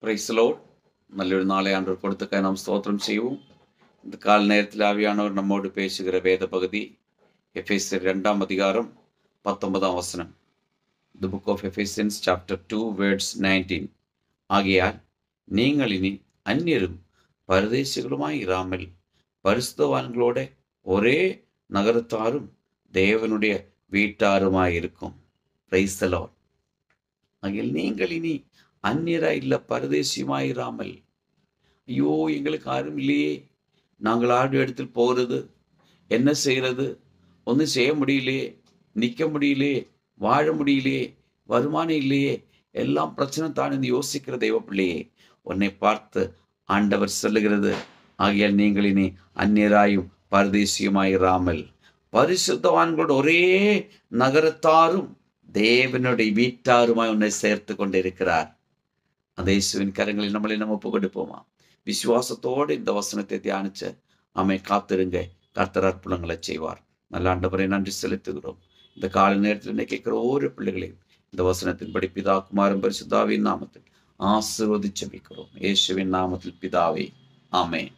Price Lord. നല്ലൊരു നാളെ ആണ്ടവർ കൊടുത്തക്കായി നാം സ്തോത്രം ചെയ്യവും. இந்த கால நேரத்தில் ஆவியானவர் நம்மோடு பேசுகிற வேத பகுதி எபேசியர் 2ஆம் அதிகாரம் 19ஆம் வசனம். The book of Ephesians chapter 2 verse 19. ஆகையால் நீங்கள் இனி அந்நியரும் பரதேசிகளுமாய் இராமல் பரிசுத்தவான்களோட ஒரே நகரத்தாரும் தேவனுடைய வீட்டாருமாயிருக்கும். Praise the Lord. ஆகையால் நீங்கள் இனி அந்நியரா இல்ல பரதேசியுமாயிராமல், ஐயோ எங்களுக்கு யாரும் இல்லையே, நாங்கள் ஆடு இடத்தில் போகிறது, என்ன செய்கிறது, ஒன்றும் செய்ய முடியலையே, நிற்க முடியலையே, வாழ முடியலையே, வருமானம் இல்லையே, எல்லாம் பிரச்சனை தான் என்று யோசிக்கிற தெய்வ பிள்ளையே, உன்னை பார்த்து ஆண்டவர் சொல்லுகிறது, ஆகையால் நீங்கள் இனி அந்நியராயும் பரதேசியுமாயிராமல் பரிசுத்தவான்களோட ஒரே நகரத்தாரும் தேவனுடைய வீட்டாருமாய் உன்னை சேர்த்து கொண்டிருக்கிறார். அந்த இயேசுவின் கரங்களில் நம்மளை நம்ம ஒப்பு கொடுப்போமா? விசுவாசத்தோடு இந்த வசனத்தை தியானிச்ச அமை காத்திருங்க, கர்த்தர் அற்புதங்களை செய்வார். நல்ல ஆண்டவரை நன்றி செலுத்துகிறோம். இந்த கால நேரத்தில் என்ன கேட்கிற ஒவ்வொரு பிள்ளைகளையும் இந்த வசனத்தின்படி பிதா குமாரன் பரிசுத்தாவின் நாமத்தில் ஆசீர்வதிச்சு வைக்கிறோம். இயேசுவின் நாமத்தில் பிதாவே, ஆமென்.